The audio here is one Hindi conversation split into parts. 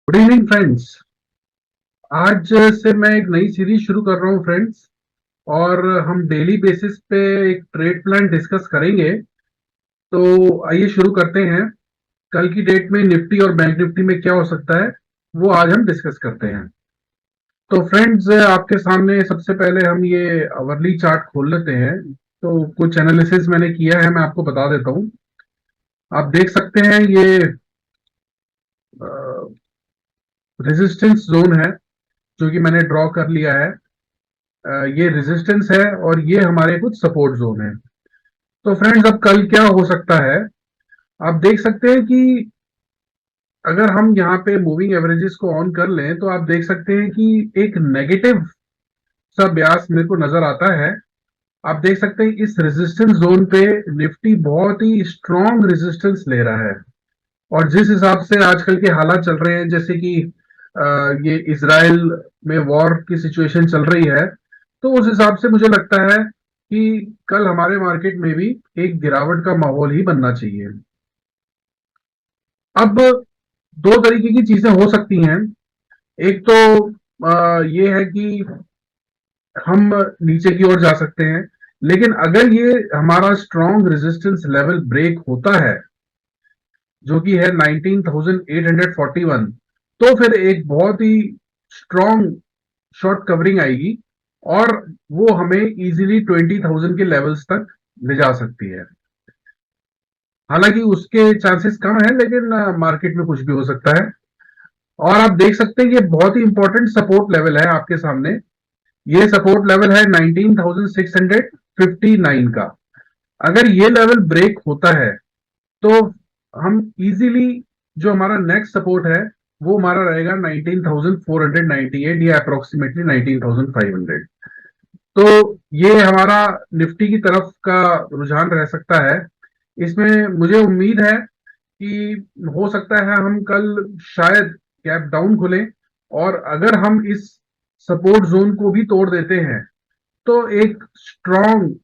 Good evening friends. आज से मैं एक नई सीरीज शुरू कर रहा हूँ फ्रेंड्स। और हम डेली बेसिस पे एक ट्रेड प्लान डिस्कस करेंगे। तो आइए शुरू करते हैं। कल की डेट में निफ्टी और बैंक निफ्टी में क्या हो सकता है वो आज हम डिस्कस करते हैं। तो फ्रेंड्स, आपके सामने सबसे पहले हम ये आवरली चार्ट खोल लेते हैं। तो कुछ एनालिसिस मैंने किया है, मैं आपको बता देता हूँ। आप देख सकते हैं ये रेजिस्टेंस जोन है जो कि मैंने ड्रॉ कर लिया है। ये रेजिस्टेंस है और ये हमारे कुछ सपोर्ट जोन है। तो फ्रेंड्स, अब कल क्या हो सकता है, आप देख सकते हैं कि अगर हम यहाँ पे मूविंग एवरेजेस को ऑन कर लें तो आप देख सकते हैं कि एक नेगेटिव सा ब्यास मेरे को नजर आता है। आप देख सकते हैं इस रेजिस्टेंस जोन पे निफ्टी बहुत ही स्ट्रॉन्ग रेजिस्टेंस ले रहा है। और जिस हिसाब से आजकल के हालात चल रहे हैं, जैसे कि ये इजराइल में वॉर की सिचुएशन चल रही है, तो उस हिसाब से मुझे लगता है कि कल हमारे मार्केट में भी एक गिरावट का माहौल ही बनना चाहिए। अब दो तरीके की चीजें हो सकती हैं। एक तो ये है कि हम नीचे की ओर जा सकते हैं, लेकिन अगर ये हमारा स्ट्रॉन्ग रेजिस्टेंस लेवल ब्रेक होता है जो कि है 19,841, तो फिर एक बहुत ही स्ट्रॉन्ग शॉर्ट कवरिंग आएगी और वो हमें इजीली 20,000 के लेवल्स तक ले जा सकती है। हालांकि उसके चांसेस कम है, लेकिन मार्केट में कुछ भी हो सकता है। और आप देख सकते हैं ये बहुत ही इंपॉर्टेंट सपोर्ट लेवल है आपके सामने। ये सपोर्ट लेवल है 19,659 का। अगर ये लेवल ब्रेक होता है तो हम इजीली, जो हमारा नेक्स्ट सपोर्ट है वो हमारा रहेगा 19,498 या अप्रोक्सीमेटली 19,500। तो ये हमारा निफ्टी की तरफ का रुझान रह सकता है। इसमें मुझे उम्मीद है कि हो सकता है हम कल शायद गैप डाउन खुलें, और अगर हम इस सपोर्ट जोन को भी तोड़ देते हैं तो एक स्ट्रॉन्ग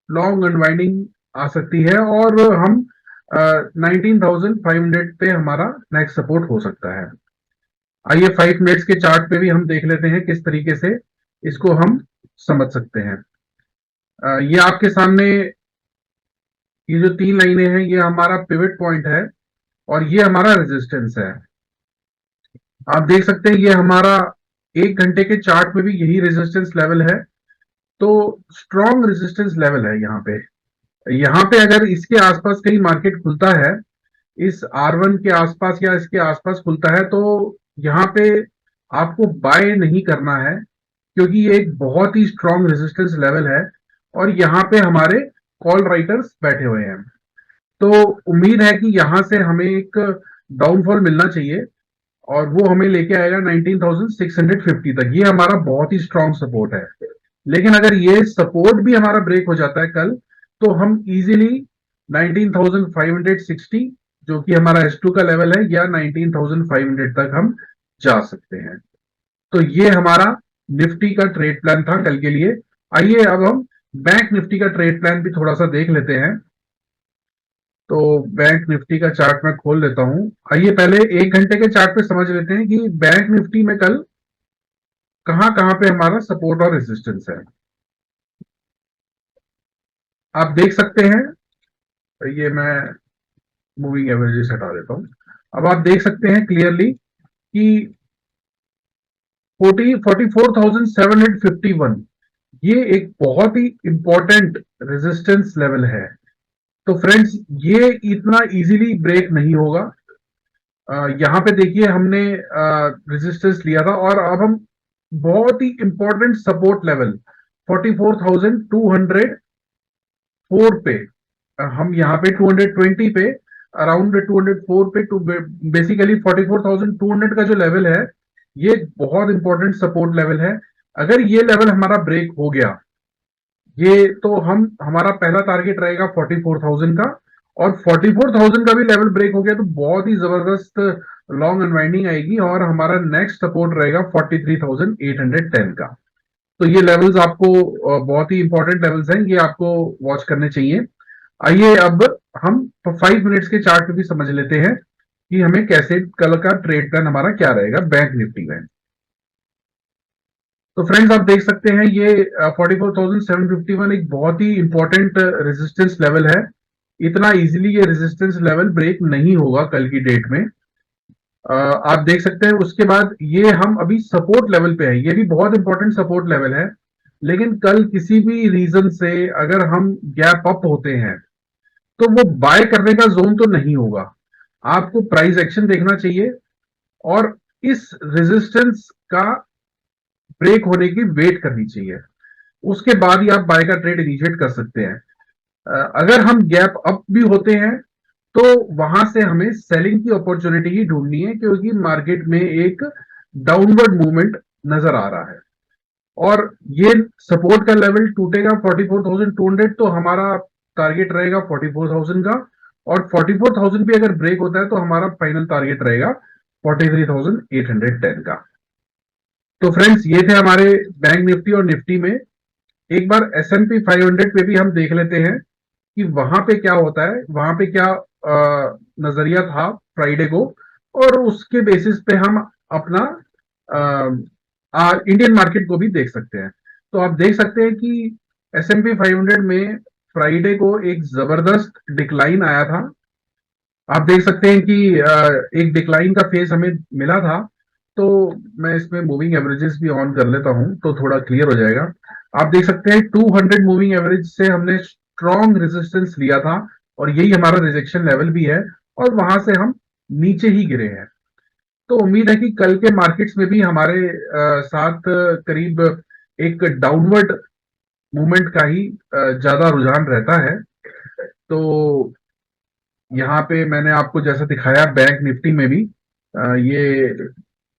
लॉन्ग अनवाइंडिंग आ सकती है और हम 19,500 पे हमारा नेक्स्ट सपोर्ट हो सकता है। आइए 5 मिनट्स के चार्ट पे भी हम देख लेते हैं किस तरीके से इसको हम समझ सकते हैं। ये आपके सामने ये जो तीन लाइनें हैं ये हमारा पिवट पॉइंट है और ये हमारा रेजिस्टेंस है। आप देख सकते हैं ये हमारा 1 घंटे के चार्ट में भी यही रेजिस्टेंस लेवल है। तो स्ट्रॉन्ग रेजिस्टेंस लेवल है यहाँ पे। यहाँ पे अगर इसके आसपास कहीं मार्केट खुलता है, इस R1 के आसपास या इसके आसपास खुलता है, तो यहाँ पे आपको बाय नहीं करना है, क्योंकि ये एक बहुत ही स्ट्रॉन्ग रेजिस्टेंस लेवल है और यहाँ पे हमारे कॉल राइटर्स बैठे हुए हैं। तो उम्मीद है कि यहाँ से हमें एक डाउनफॉल मिलना चाहिए और वो हमें लेके आएगा 19,650 तक। ये हमारा बहुत ही स्ट्रॉन्ग सपोर्ट है। लेकिन अगर ये सपोर्ट भी हमारा ब्रेक हो जाता है कल, तो हम इजीली 19,560, जो कि हमारा S2 का लेवल है, या 19,500 तक हम जा सकते हैं। तो ये हमारा निफ्टी का ट्रेड प्लान था कल के लिए। आइए अब हम बैंक निफ्टी का ट्रेड प्लान भी थोड़ा सा देख लेते हैं। तो बैंक निफ्टी का चार्ट मैं खोल लेता हूं। आइए पहले 1 घंटे के चार्ट पे समझ लेते हैं कि बैंक निफ्टी में कल कहां कहां पे हमारा सपोर्ट और रेजिस्टेंस है। आप देख सकते हैं, ये मैं मूविंग एवरेजेस हटा देता हूं। अब आप देख सकते हैं क्लियरली कि 44,751 ये एक बहुत ही इंपॉर्टेंट रेजिस्टेंस लेवल है। तो फ्रेंड्स, ये इतना इजीली ब्रेक नहीं होगा। यहाँ पे देखिए हमने रेजिस्टेंस लिया था और अब हम बहुत ही इंपॉर्टेंट सपोर्ट लेवल 44,204 पे, हम यहाँ पे 220 पे, अराउंड 204 पे, टू बेसिकली 44,200 का जो लेवल है ये बहुत इंपॉर्टेंट सपोर्ट लेवल है। अगर ये लेवल हमारा ब्रेक हो गया, ये तो हम हमारा पहला टारगेट रहेगा 44,000 का, और 44,000 का भी लेवल ब्रेक हो गया तो बहुत ही जबरदस्त लॉन्ग अनवाइंडिंग आएगी और हमारा नेक्स्ट सपोर्ट रहेगा 43,810 का। तो ये लेवल्स आपको बहुत ही इंपॉर्टेंट लेवल्स हैं, ये आपको वॉच करने चाहिए। आइए अब हम 5 मिनट्स के चार्ट पे भी समझ लेते हैं कि हमें कैसे कल का ट्रेड प्लान हमारा क्या रहेगा बैंक निफ्टी में। तो फ्रेंड्स आप देख सकते हैं ये 44,751 एक बहुत ही इंपॉर्टेंट रेजिस्टेंस लेवल है। इतना इजीली ये रेजिस्टेंस लेवल ब्रेक नहीं होगा कल की डेट में। आप देख सकते हैं उसके बाद ये हम अभी सपोर्ट लेवल पे है, ये भी बहुत इंपॉर्टेंट सपोर्ट लेवल है। लेकिन कल किसी भी रीजन से अगर हम गैप अप होते हैं तो वो बाय करने का जोन तो नहीं होगा, आपको प्राइस एक्शन देखना चाहिए और इस रेजिस्टेंस का ब्रेक होने की वेट करनी चाहिए, उसके बाद ही आप बाय का ट्रेड इनिशिएट कर सकते हैं। अगर हम गैप अप भी होते हैं तो वहां से हमें सेलिंग की अपॉर्चुनिटी ही ढूंढनी है, क्योंकि मार्केट में एक डाउनवर्ड मूवमेंट नजर आ रहा है और ये सपोर्ट का लेवल टूटेगा 44,200 तो हमारा टारगेट रहेगा 44,000 का, और 44,000 भी अगर ब्रेक होता है तो हमारा फाइनल टारगेट रहेगा 43,810 का। तो फ्रेंड्स ये थे हमारे बैंक निफ्टी और निफ्टी में। एक बार S&P 500 पे भी हम देख लेते हैं कि वहां पे क्या होता है, वहां पे क्या नजरिया था फ्राइडे को, और उसके बेसिस पे हम अपना इंडियन मार्केट को भी देख सकते हैं। तो आप देख सकते हैं कि S&P 500 में फ्राइडे को एक जबरदस्त डिक्लाइन आया था। आप देख सकते हैं कि एक डिक्लाइन का फेज हमें मिला था। तो मैं इसमें मूविंग एवरेजेस भी ऑन कर लेता हूं तो थोड़ा क्लियर हो जाएगा। आप देख सकते हैं 200 मूविंग एवरेज से हमने स्ट्रॉन्ग रेजिस्टेंस लिया था और यही हमारा रिजेक्शन लेवल भी है, और वहां से हम नीचे ही गिरे हैं। तो उम्मीद है कि कल के मार्केट्स में भी हमारे साथ करीब एक डाउनवर्ड मूवमेंट का ही ज्यादा रुझान रहता है। तो यहाँ पे मैंने आपको जैसा दिखाया बैंक निफ्टी में भी ये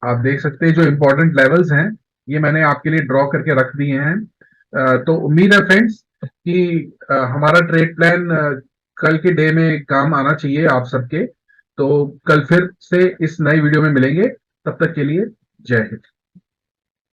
आप देख सकते हैं जो इंपॉर्टेंट लेवल्स हैं ये मैंने आपके लिए ड्रॉ करके रख दिए हैं। तो उम्मीद है फ्रेंड्स कि हमारा ट्रेड प्लान कल के डे में काम आना चाहिए आप सबके। तो कल फिर से इस नई वीडियो में मिलेंगे, तब तक के लिए जय हिंद।